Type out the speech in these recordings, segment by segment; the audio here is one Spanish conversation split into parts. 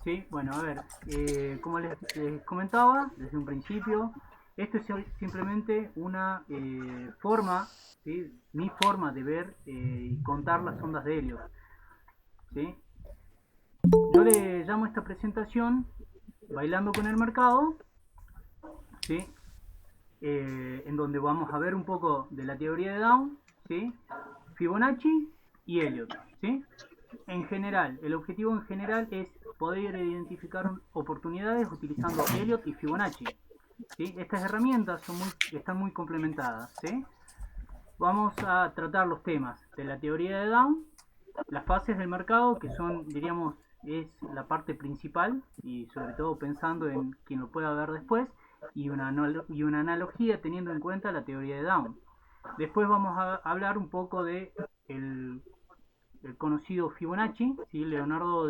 Sí, bueno, a ver, como les comentaba desde un principio, esto es simplemente una forma, ¿sí? Mi forma de ver y contar las ondas de Elliot, ¿sí? Yo le llamo a esta presentación Bailando con el Mercado, ¿sí? En donde vamos a ver un poco de la teoría de Down, ¿sí? Fibonacci y Elliot, ¿sí? En general, el objetivo en general es poder identificar oportunidades utilizando Elliot y Fibonacci, ¿sí? Estas herramientas están muy complementadas, ¿sí? Vamos a tratar los temas de la teoría de Down, las fases del mercado, que son, diríamos, es la parte principal, y sobre todo pensando en quien lo pueda ver después, y una analogía teniendo en cuenta la teoría de Down. Después vamos a hablar un poco de el, el conocido Fibonacci, ¿sí? Leonardo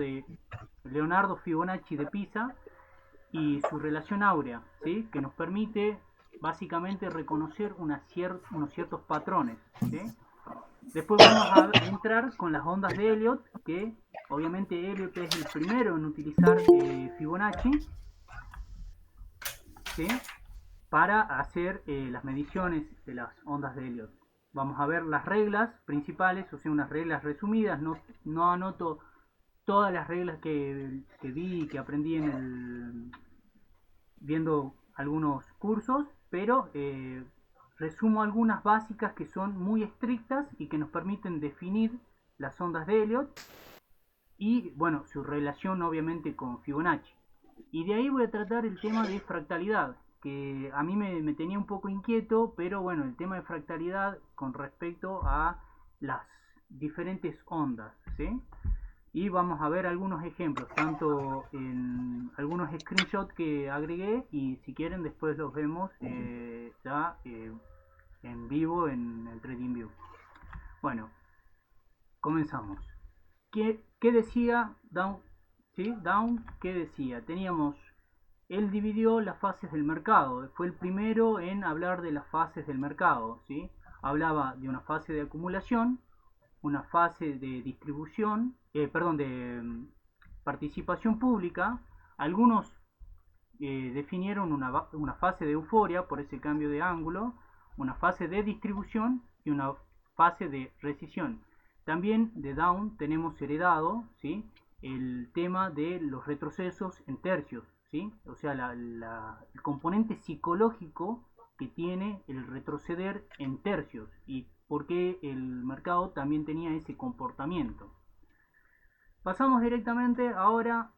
Fibonacci de Pisa, y su relación áurea, ¿sí? Que nos permite básicamente reconocer unos ciertos patrones, ¿sí? Después vamos a entrar con las ondas de Elliot, que obviamente Elliot es el primero en utilizar Fibonacci, ¿sí? Para hacer las mediciones de las ondas de Elliot. Vamos a ver las reglas principales, o sea, unas reglas resumidas. No anoto todas las reglas que vi y que aprendí viendo algunos cursos, pero resumo algunas básicas que son muy estrictas y que nos permiten definir las ondas de Elliot y, bueno, su relación obviamente con Fibonacci. Y de ahí voy a tratar el tema de fractalidad, que a mí me tenía un poco inquieto, pero bueno, el tema de fractalidad con respecto a las diferentes ondas, ¿sí? Y vamos a ver algunos ejemplos, tanto en algunos screenshots que agregué y si quieren después los vemos ya en vivo en el TradingView. Bueno, comenzamos. ¿Qué decía Down? ¿Sí? Down, ¿qué decía? Teníamos, él dividió las fases del mercado, fue el primero en hablar de las fases del mercado, ¿sí? Hablaba de una fase de acumulación, una fase de distribución, perdón, de participación pública. Algunos definieron una fase de euforia por ese cambio de ángulo, una fase de distribución y una fase de recesión. También de Down tenemos heredado, ¿sí? El tema de los retrocesos en tercios, ¿sí? O sea, el componente psicológico que tiene el retroceder en tercios y por qué el mercado también tenía ese comportamiento. Pasamos directamente ahora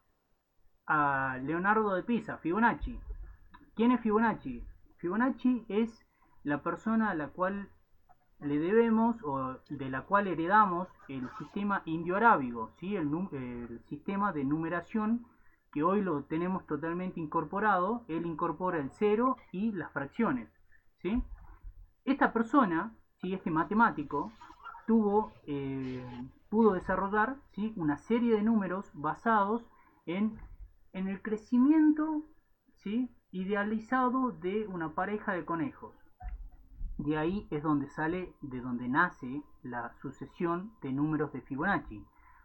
a Leonardo de Pisa, Fibonacci. ¿Quién es Fibonacci? Fibonacci es la persona a la cual le debemos o de la cual heredamos el sistema indio-arábigo, ¿sí? El sistema de numeración que hoy lo tenemos totalmente incorporado. Él incorpora el cero y las fracciones, ¿sí? Esta persona, ¿sí? Este matemático, pudo desarrollar, ¿sí? Una serie de números basados en el crecimiento, ¿sí? Idealizado de una pareja de conejos. De ahí es donde sale, de donde nace la sucesión de números de Fibonacci,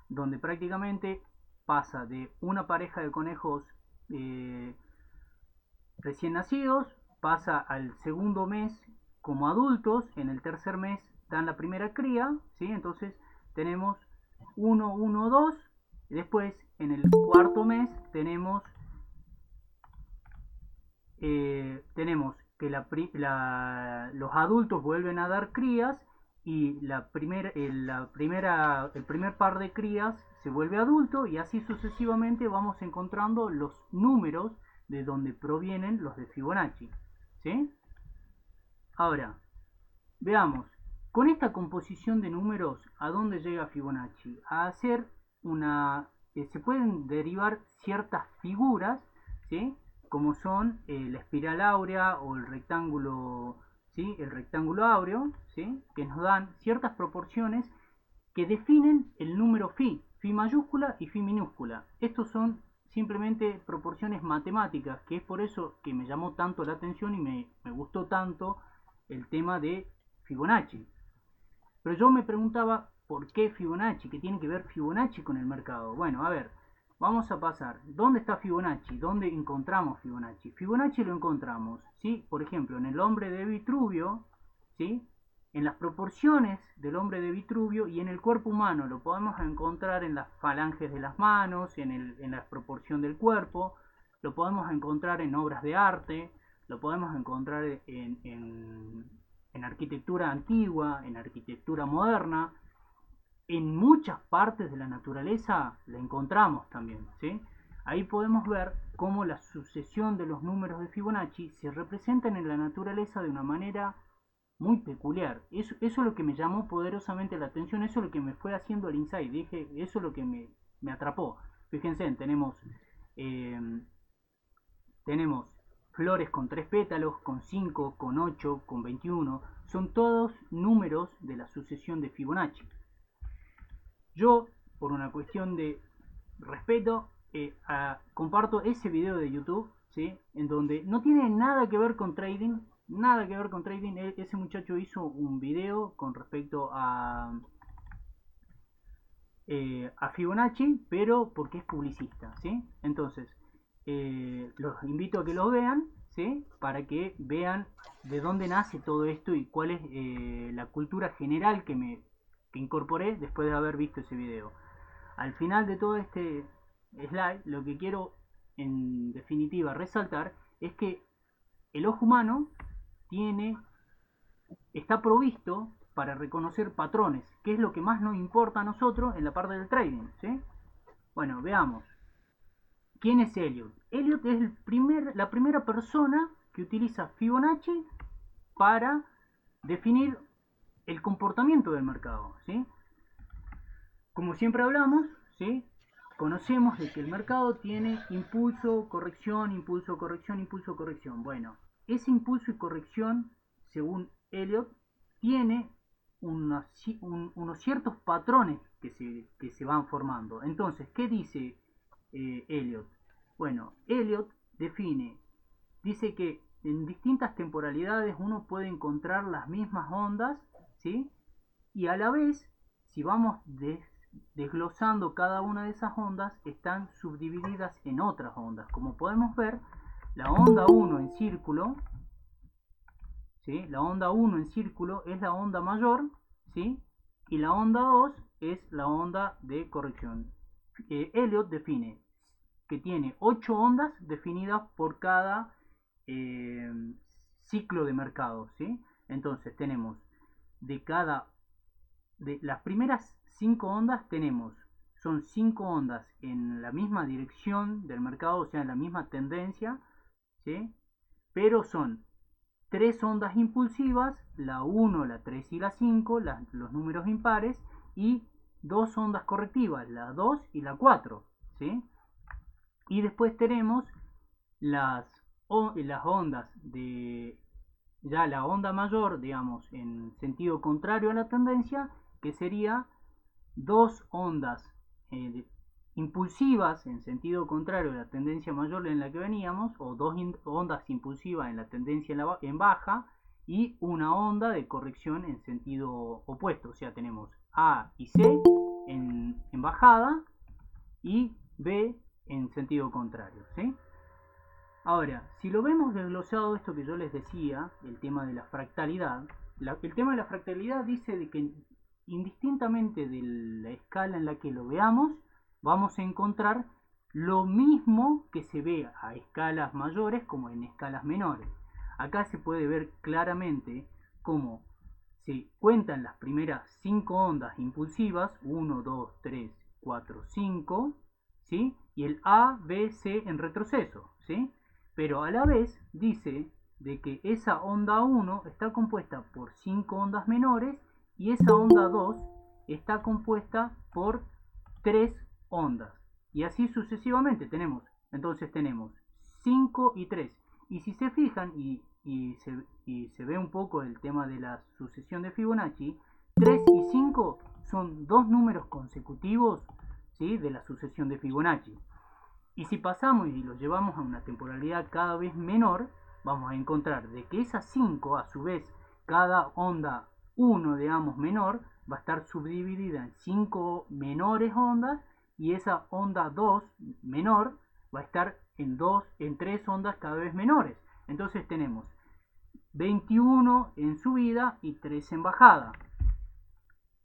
donde prácticamente pasa de una pareja de conejos eh, recién nacidos, pasa al segundo mes como adultos, en el tercer mes dan la primera cría, ¿sí? Entonces tenemos 1, 1, 2, después en el cuarto mes tenemos que los adultos vuelven a dar crías y el primer par de crías se vuelve adulto y así sucesivamente vamos encontrando los números de donde provienen los de Fibonacci, ¿sí? Ahora, veamos, con esta composición de números, ¿a dónde llega Fibonacci? A hacer se pueden derivar ciertas figuras, ¿sí? Como son la espiral áurea o el rectángulo, ¿sí? El rectángulo áureo, ¿sí? Que nos dan ciertas proporciones que definen el número phi mayúscula y phi minúscula. Estos son simplemente proporciones matemáticas, que es por eso que me llamó tanto la atención y me gustó tanto el tema de Fibonacci. Pero yo me preguntaba, ¿por qué Fibonacci? ¿Qué tiene que ver Fibonacci con el mercado? Bueno, a ver, vamos a pasar. ¿Dónde está Fibonacci? ¿Dónde encontramos Fibonacci? Fibonacci lo encontramos, ¿sí? Por ejemplo, en el hombre de Vitruvio, ¿sí? En las proporciones del hombre de Vitruvio y en el cuerpo humano. Lo podemos encontrar en las falanges de las manos, en la proporción del cuerpo. Lo podemos encontrar en obras de arte. Lo podemos encontrar en arquitectura antigua, en arquitectura moderna. En muchas partes de la naturaleza la encontramos también, ¿sí? Ahí podemos ver cómo la sucesión de los números de Fibonacci se representan en la naturaleza de una manera muy peculiar. Eso es lo que me llamó poderosamente la atención, eso es lo que me fue haciendo el insight. Dije, eso es lo que me atrapó. Fíjense, eh, tenemos flores con 3 pétalos, con 5, con 8, con 21. Son todos números de la sucesión de Fibonacci. Yo, por una cuestión de respeto, comparto ese video de YouTube, ¿sí? En donde no tiene nada que ver con trading, nada que ver con trading. Ese muchacho hizo un video con respecto a Fibonacci, pero porque es publicista, ¿sí? Entonces, los invito a que lo vean, ¿sí? Para que vean de dónde nace todo esto y cuál es la cultura general que incorporé después de haber visto ese video. Al final de todo este slide, lo que quiero en definitiva resaltar es que el ojo humano tiene, está provisto para reconocer patrones, que es lo que más nos importa a nosotros en la parte del trading, ¿sí? Bueno, veamos. ¿Quién es Elliot? Elliot es la primera persona que utiliza Fibonacci para definir el comportamiento del mercado, ¿sí? Como siempre hablamos, ¿sí? Conocemos de que el mercado tiene impulso, corrección, impulso, corrección, impulso, corrección. Bueno, ese impulso y corrección, según Elliot, tiene unos ciertos patrones que se van formando. Entonces, ¿qué dice Elliot? Bueno, Elliot dice que en distintas temporalidades uno puede encontrar las mismas ondas, ¿sí? Y a la vez, si vamos desglosando cada una de esas ondas, están subdivididas en otras ondas. Como podemos ver, la onda 1 en círculo, ¿sí? La onda 1 en círculo es la onda mayor, ¿sí? Y la onda 2 es la onda de corrección. Elliot define que tiene 8 ondas definidas por cada ciclo de mercado, ¿sí? Entonces tenemos de las primeras 5 ondas son 5 ondas en la misma dirección del mercado, o sea, en la misma tendencia, ¿sí? Pero son 3 ondas impulsivas, la 1, la 3 y la 5, los números impares, y 2 ondas correctivas, la 2 y la 4, ¿sí? Y después tenemos las ondas de ya la onda mayor, digamos, en sentido contrario a la tendencia, que sería 2 ondas impulsivas en sentido contrario a la tendencia mayor en la que veníamos, o 2 ondas impulsivas en la tendencia en baja, y una onda de corrección en sentido opuesto. O sea, tenemos A y C en bajada y B en sentido contrario, ¿sí? Ahora, si lo vemos desglosado esto que yo les decía, el tema de la fractalidad, el tema de la fractalidad dice de que indistintamente de la escala en la que lo veamos, vamos a encontrar lo mismo que se ve a escalas mayores como en escalas menores. Acá se puede ver claramente cómo se cuentan las primeras 5 ondas impulsivas, 1, 2, 3, 4, 5, ¿sí? Y el A, B, C en retroceso, ¿sí? Pero a la vez dice de que esa onda 1 está compuesta por 5 ondas menores y esa onda 2 está compuesta por 3 ondas. Y así sucesivamente entonces tenemos 5 y 3. Y si se fijan y se ve un poco el tema de la sucesión de Fibonacci, 3 y 5 son dos números consecutivos, ¿sí?, de la sucesión de Fibonacci. Y si pasamos y los llevamos a una temporalidad cada vez menor, vamos a encontrar de que esas 5, a su vez, cada onda 1, digamos, menor, va a estar subdividida en 5 menores ondas y esa onda 2 menor va a estar en 3 ondas cada vez menores. Entonces tenemos 21 en subida y 3 en bajada.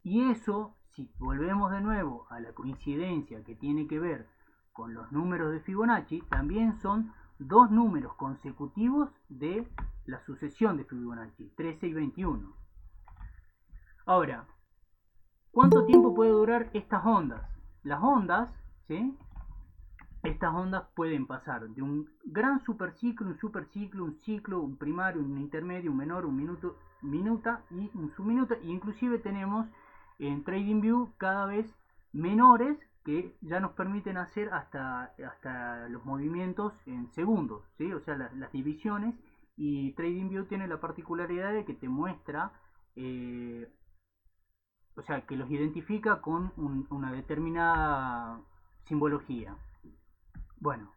Y eso, si volvemos de nuevo a la coincidencia que tiene que ver con los números de Fibonacci, también son dos números consecutivos de la sucesión de Fibonacci, 13 y 21. Ahora, ¿cuánto tiempo puede durar estas ondas? Las ondas, ¿sí? Estas ondas pueden pasar de un gran superciclo, un superciclo, un ciclo, un primario, un intermedio, un menor, un minuta y un subminuta. E inclusive tenemos en TradingView cada vez menores que ya nos permiten hacer hasta los movimientos en segundos, ¿sí? O sea, las divisiones. Y TradingView tiene la particularidad de que te muestra, o sea, que los identifica con una determinada simbología. Bueno,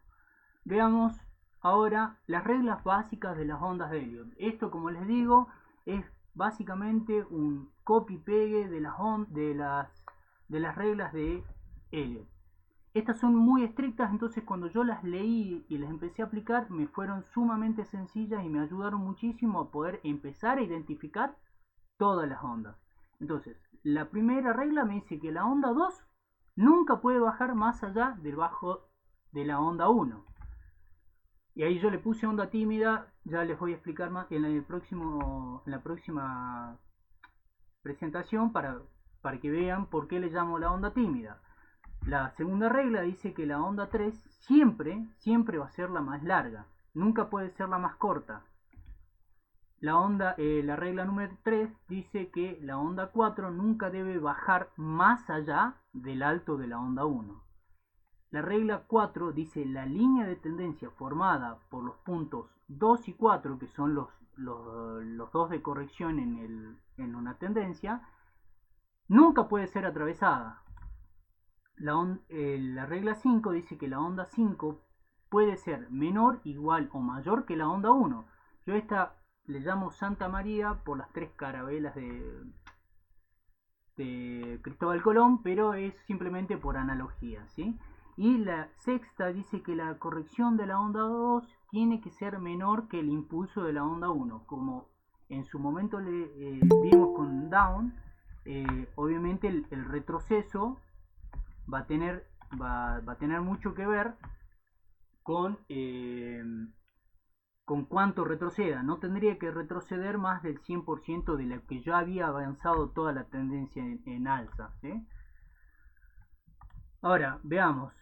veamos ahora las reglas básicas de las ondas de Elliot. Esto, como les digo, es básicamente un copy-pegue de las reglas de Elliot. Estas son muy estrictas, entonces cuando yo las leí y las empecé a aplicar, me fueron sumamente sencillas y me ayudaron muchísimo a poder empezar a identificar todas las ondas. Entonces, la primera regla me dice que la onda 2 nunca puede bajar más allá del bajo de la onda 1. Y ahí yo le puse onda tímida, ya les voy a explicar más en la próxima presentación para que vean por qué le llamo la onda tímida. La segunda regla dice que la onda 3 siempre va a ser la más larga, nunca puede ser la más corta. La regla número 3 dice que la onda 4 nunca debe bajar más allá del alto de la onda 1. La regla 4 dice la línea de tendencia formada por los puntos 2 y 4, que son los dos de corrección en una tendencia, nunca puede ser atravesada. La regla 5 dice que la onda 5 puede ser menor, igual o mayor que la onda 1. Yo esta le llamo Santa María por las 3 carabelas de Cristóbal Colón, pero es simplemente por analogía, ¿sí? Y la sexta dice que la corrección de la onda 2 tiene que ser menor que el impulso de la onda 1. Como en su momento vimos con Down, obviamente el retroceso va a tener mucho que ver con cuánto retroceda. No tendría que retroceder más del 100% de lo que ya había avanzado toda la tendencia en alza, ¿sí? Ahora, veamos.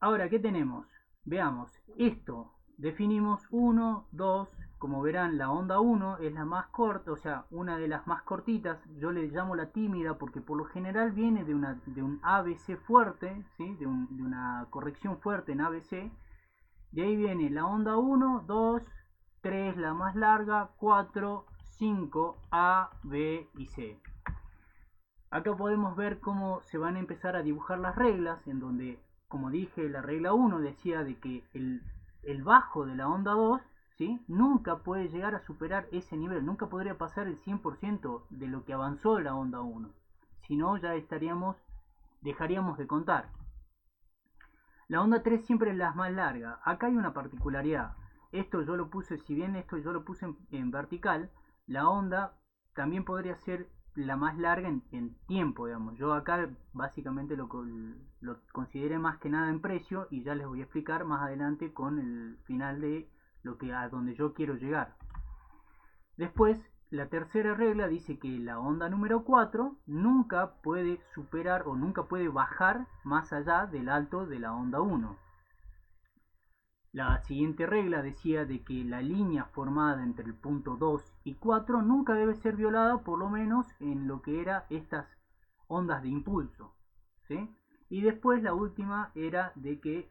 Ahora, ¿qué tenemos? Veamos. Esto. Definimos 1, 2. Como verán, la onda 1 es la más corta, o sea, una de las más cortitas. Yo le llamo la tímida porque por lo general viene de un ABC fuerte, ¿sí? de una corrección fuerte en ABC. De ahí viene la onda 1, 2, 3, la más larga, 4, 5, A, B y C. Acá podemos ver cómo se van a empezar a dibujar las reglas, en donde, como dije, la regla 1 decía de que el bajo de la onda 2, ¿sí? Nunca puede llegar a superar ese nivel, nunca podría pasar el 100% de lo que avanzó la onda 1, si no ya dejaríamos de contar. La onda 3 siempre es la más larga. Acá hay una particularidad. Esto yo lo puse, si bien esto yo lo puse en vertical, la onda también podría ser la más larga en tiempo, digamos. Yo acá básicamente lo consideré más que nada en precio y ya les voy a explicar más adelante con el final de a donde yo quiero llegar. Después, la tercera regla dice que la onda número 4 nunca puede superar o nunca puede bajar más allá del alto de la onda 1. La siguiente regla decía de que la línea formada entre el punto 2 y 4 nunca debe ser violada, por lo menos en lo que eran estas ondas de impulso, ¿sí? Y después la última era de que,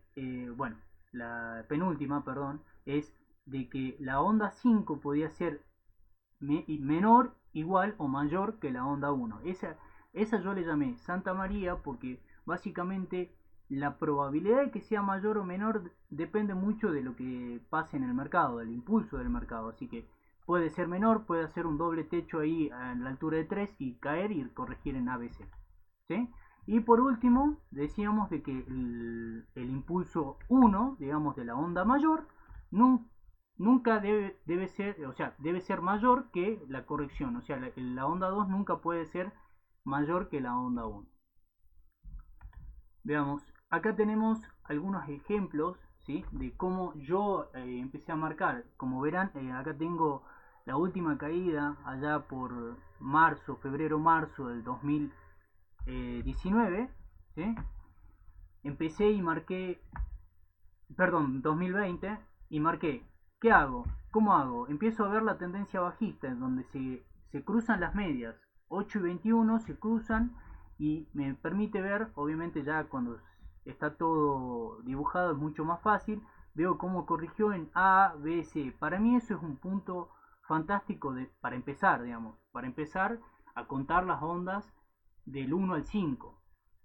la penúltima, perdón, es de que la onda 5 podía ser menor, igual o mayor que la onda 1. Esa yo le llamé Santa María porque básicamente la probabilidad de que sea mayor o menor depende mucho de lo que pase en el mercado, del impulso del mercado. Así que puede ser menor, puede hacer un doble techo ahí a la altura de 3 y caer y corregir en ABC. ¿Sí? Y por último, decíamos de que el impulso 1, digamos, de la onda mayor, nunca debe ser, o sea, debe ser mayor que la corrección. O sea, la onda 2 nunca puede ser mayor que la onda 1. Veamos, acá tenemos algunos ejemplos, ¿sí?, de cómo yo empecé a marcar. Como verán, acá tengo la última caída allá por marzo, febrero-marzo del 2019, ¿sí? Empecé y marqué, perdón, 2020, y marqué, ¿qué hago? ¿Cómo hago? Empiezo a ver la tendencia bajista, en donde se cruzan las medias, 8 y 21 se cruzan, y me permite ver, obviamente ya cuando está todo dibujado es mucho más fácil, veo cómo corrigió en A, B, C. Para mí eso es un punto fantástico para empezar, digamos, para empezar a contar las ondas del 1 al 5.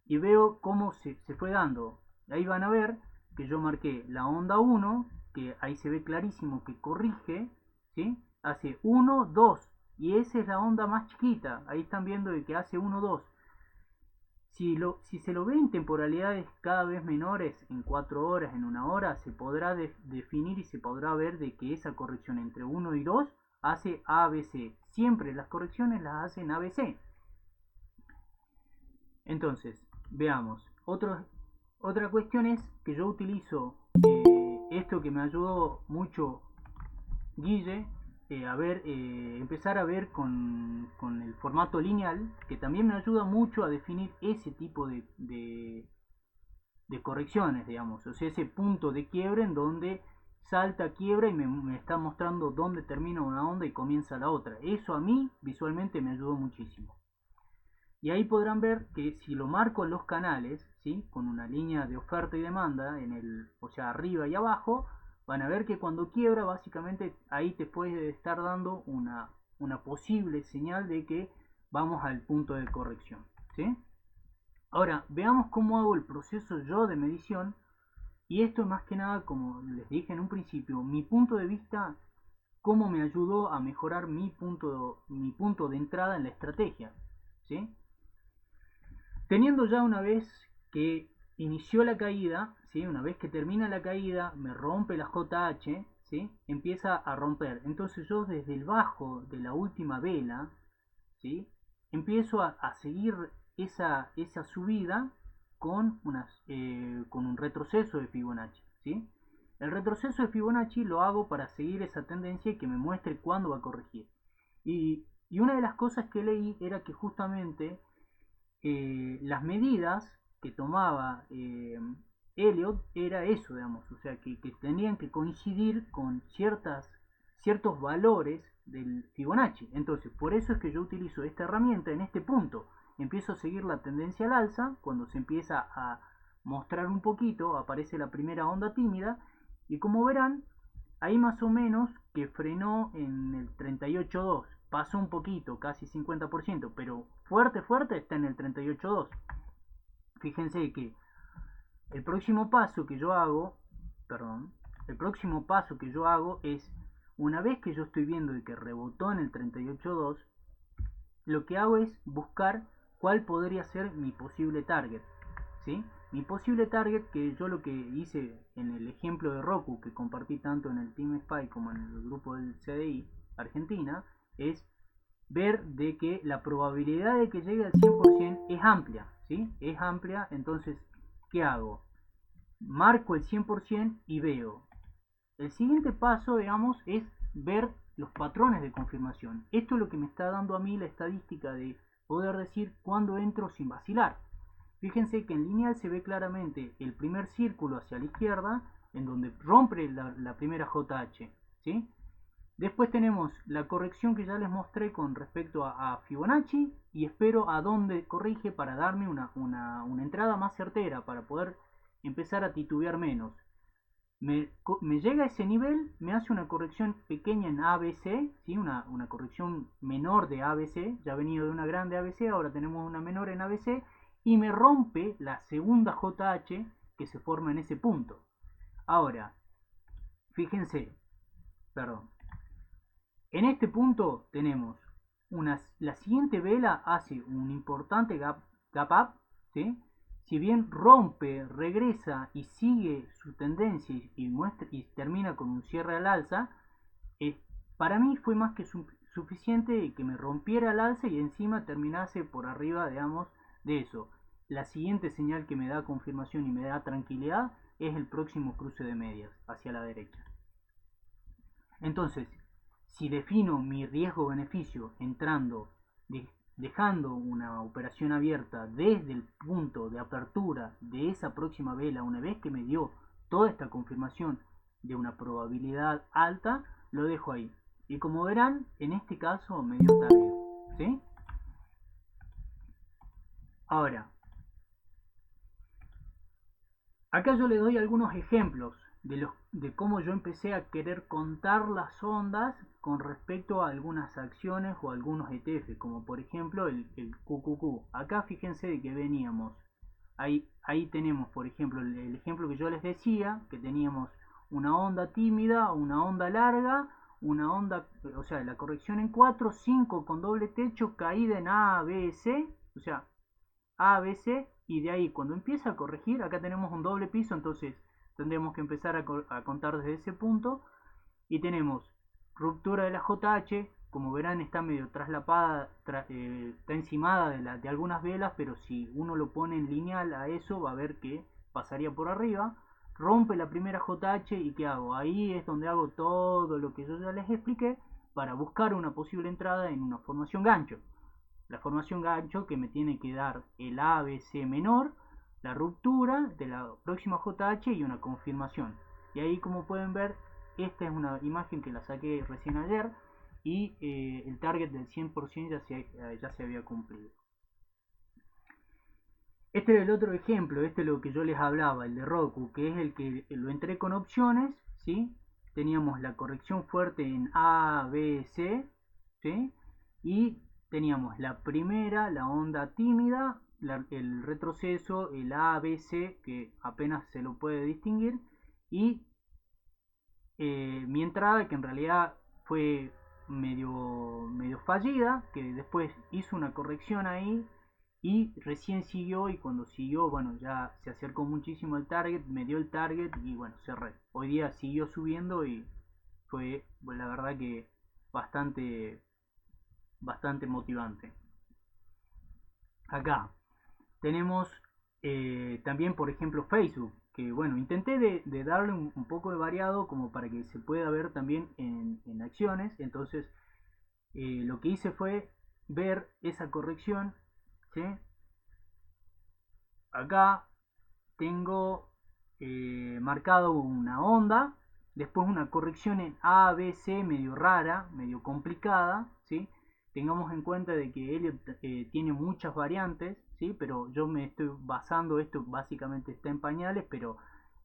Y veo cómo se fue dando. Ahí van a ver que yo marqué la onda 1, que ahí se ve clarísimo que corrige, ¿sí? Hace 1, 2, y esa es la onda más chiquita. Ahí están viendo de que hace 1, 2. Si se lo ve en temporalidades cada vez menores, en 4 horas, en 1 hora, se podrá definir y se podrá ver de que esa corrección entre 1 y 2 hace ABC. Siempre las correcciones las hacen ABC. Entonces, veamos. Otra cuestión es que yo utilizo esto que me ayudó mucho Guille, empezar a ver con el formato lineal, que también me ayuda mucho a definir ese tipo de correcciones, digamos. O sea, ese punto de quiebre en donde salta, quiebra y me está mostrando dónde termina una onda y comienza la otra. Eso a mí visualmente me ayudó muchísimo. Y ahí podrán ver que si lo marco en los canales, ¿sí?, con una línea de oferta y demanda, o sea, arriba y abajo, van a ver que cuando quiebra, básicamente ahí te puede estar dando una posible señal de que vamos al punto de corrección, ¿sí? Ahora, veamos cómo hago el proceso yo de medición. Y esto más que nada, como les dije en un principio, mi punto de vista, cómo me ayudó a mejorar mi punto de entrada en la estrategia, ¿sí? Teniendo ya una vez que inició la caída, ¿sí?, una vez que termina la caída, me rompe la JH, ¿sí?, empieza a romper. Entonces yo desde el bajo de la última vela, ¿sí?, empiezo a seguir esa subida con un retroceso de Fibonacci, ¿sí? El retroceso de Fibonacci lo hago para seguir esa tendencia y que me muestre cuándo va a corregir. Y una de las cosas que leí era que justamente las medidas que tomaba Elliot era eso, digamos, o sea, que tenían que coincidir con ciertos valores del Fibonacci. Entonces, por eso es que yo utilizo esta herramienta en este punto. Empiezo a seguir la tendencia al alza, cuando se empieza a mostrar un poquito, aparece la primera onda tímida, y como verán, ahí más o menos que frenó en el 38.2. Pasó un poquito, casi 50%, pero fuerte está en el 38.2. Fíjense que el próximo paso que yo hago, perdón, el próximo paso que yo hago es, una vez que yo estoy viendo de que rebotó en el 38.2, lo que hago es buscar cuál podría ser mi posible target, ¿sí? Mi posible target, que yo lo que hice en el ejemplo de Roku, que compartí tanto en el Team Spy como en el grupo del CDI Argentina, es ver de que la probabilidad de que llegue al 100% es amplia, ¿sí? Es amplia, entonces, ¿qué hago? Marco el 100% y veo. El siguiente paso, digamos, es ver los patrones de confirmación. Esto es lo que me está dando a mí la estadística de poder decir cuándo entro sin vacilar. Fíjense que en lineal se ve claramente el primer círculo hacia la izquierda, en donde rompe la primera JH, ¿sí? Después tenemos la corrección que ya les mostré con respecto a Fibonacci, y espero a dónde corrige para darme una entrada más certera, para poder empezar a titubear menos. Me llega a ese nivel, me hace una corrección pequeña en ABC, ¿sí? una corrección menor de ABC, ya venía de una grande ABC, ahora tenemos una menor en ABC, y me rompe la segunda JH que se forma en ese punto. Ahora, fíjense, perdón, en este punto tenemos la siguiente vela hace un importante gap up, ¿sí? Si bien rompe, regresa y sigue su tendencia y termina con un cierre al alza, eh, para mí fue más que suficiente que me rompiera al alza y encima terminase por arriba, digamos, de eso. La siguiente señal que me da confirmación y me da tranquilidad es el próximo cruce de medias hacia la derecha. Entonces, si defino mi riesgo-beneficio entrando, dejando una operación abierta desde el punto de apertura de esa próxima vela, una vez que me dio toda esta confirmación de una probabilidad alta, lo dejo ahí. Y como verán, en este caso me dio target, ¿sí? Ahora, acá yo le doy algunos ejemplos de cómo yo empecé a querer contar las ondas con respecto a algunas acciones o algunos ETF, como por ejemplo el QQQ. Acá fíjense de que veníamos, ahí tenemos por ejemplo el ejemplo que yo les decía, que teníamos una onda tímida, una onda larga, una onda, o sea, la corrección en 4, 5 con doble techo, caída en A, B, C, o sea, A, B, C, y de ahí cuando empieza a corregir, acá tenemos un doble piso, entonces tendremos que empezar a contar desde ese punto, y tenemos ruptura de la JH, como verán está medio traslapada, está encimada de algunas velas, pero si uno lo pone en lineal a eso, va a ver que pasaría por arriba, rompe la primera JH y ¿qué hago? Ahí es donde hago todo lo que yo ya les expliqué para buscar una posible entrada en una formación gancho. La formación gancho que me tiene que dar el ABC menor, la ruptura de la próxima JH y una confirmación. Y ahí como pueden ver, esta es una imagen que la saqué recién ayer y el target del 100% ya se había cumplido. Este es el otro ejemplo, este es lo que yo les hablaba, el de Roku, que es el que lo entré con opciones, ¿sí? Teníamos la corrección fuerte en A, B, C, ¿sí? Y teníamos la primera, la onda tímida, el retroceso, el A, B, C, que apenas se lo puede distinguir, y mi entrada, que en realidad fue medio fallida, que después hizo una corrección ahí y recién siguió, y cuando siguió, bueno, ya se acercó muchísimo al target, me dio el target y bueno, cerré. Hoy día siguió subiendo y fue, pues, la verdad que bastante, bastante motivante. Acá tenemos también, por ejemplo, Facebook, que bueno, intenté de darle un poco de variado como para que se pueda ver también en acciones. Entonces, lo que hice fue ver esa corrección, ¿sí? Acá tengo marcado una onda, después una corrección en A, B, C medio rara, medio complicada, ¿sí? Tengamos en cuenta de que Elliot tiene muchas variantes, ¿sí? Pero yo me estoy basando, esto básicamente está en pañales, pero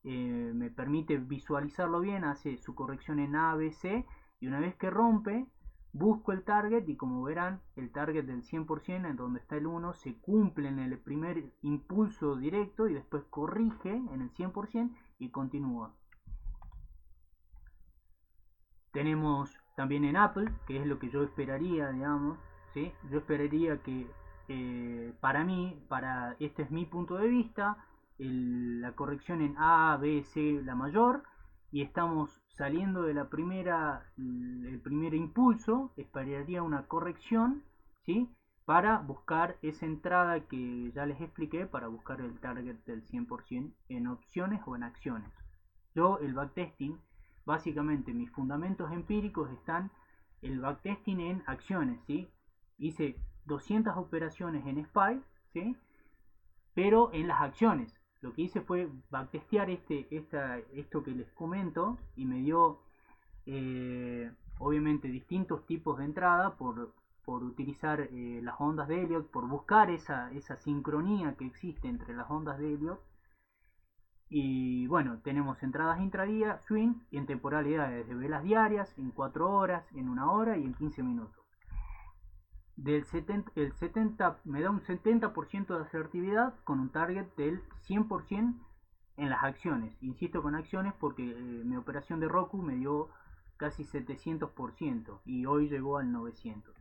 me permite visualizarlo bien, hace su corrección en A, B, C, y una vez que rompe, busco el target y como verán, el target del 100% en donde está el 1 se cumple en el primer impulso directo y después corrige en el 100% y continúa. Tenemos también en Apple, que es lo que yo esperaría, digamos, ¿sí? Yo esperaría que para mí, este es mi punto de vista, la corrección en A, B, C, la mayor, y estamos saliendo de el primer impulso, esperaría una corrección, ¿sí? Para buscar esa entrada que ya les expliqué, para buscar el target del 100% en opciones o en acciones. Yo el backtesting, básicamente mis fundamentos empíricos están el backtesting en acciones, ¿sí? Hice 200 operaciones en SPY, ¿sí? Pero en las acciones. Lo que hice fue backtestear esto que les comento y me dio obviamente distintos tipos de entrada por utilizar las ondas de Elliot, por buscar esa sincronía que existe entre las ondas de Elliot. Y bueno, tenemos entradas intradía, swing y en temporalidades de velas diarias, en 4 horas, en 1 hora y en 15 minutos. Me da un 70% de asertividad con un target del 100% en las acciones. Insisto con acciones porque mi operación de Roku me dio casi 700% y hoy llegó al 900%.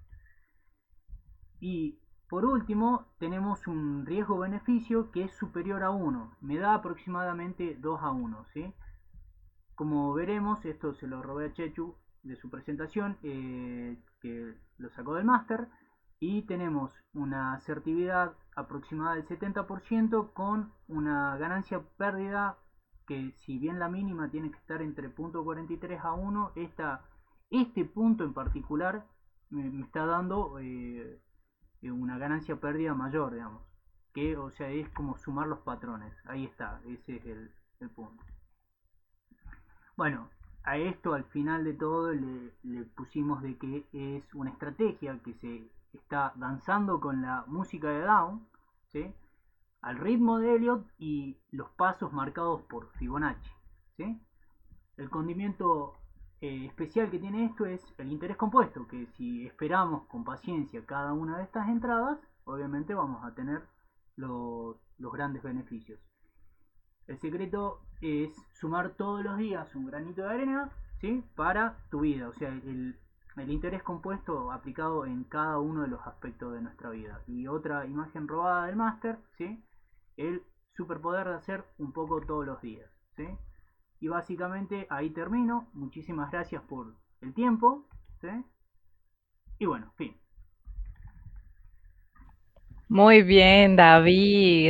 Y Por último, tenemos un riesgo-beneficio que es superior a 1. Me da aproximadamente 2 a 1, ¿sí? Como veremos, esto se lo robé a Chechu de su presentación, que lo sacó del máster, y tenemos una asertividad aproximada del 70% con una ganancia-pérdida que, si bien la mínima tiene que estar entre 0.43 a 1, este punto en particular me está dando una ganancia-pérdida mayor, digamos. Que, o sea, es como sumar los patrones. Ahí está, ese es el punto. Bueno, a esto al final de todo le pusimos de que es una estrategia que se está danzando con la música de Down, ¿sí? Al ritmo de Elliot y los pasos marcados por Fibonacci, ¿sí? El condimento especial que tiene esto es el interés compuesto, que si esperamos con paciencia cada una de estas entradas, obviamente vamos a tener los grandes beneficios. El secreto es sumar todos los días un granito de arena, ¿sí? Para tu vida, o sea, el interés compuesto aplicado en cada uno de los aspectos de nuestra vida. Y otra imagen robada del máster, ¿sí? El superpoder de hacer un poco todos los días, ¿sí? Y básicamente ahí termino. Muchísimas gracias por el tiempo, ¿sí? Y bueno, fin. Muy bien, David.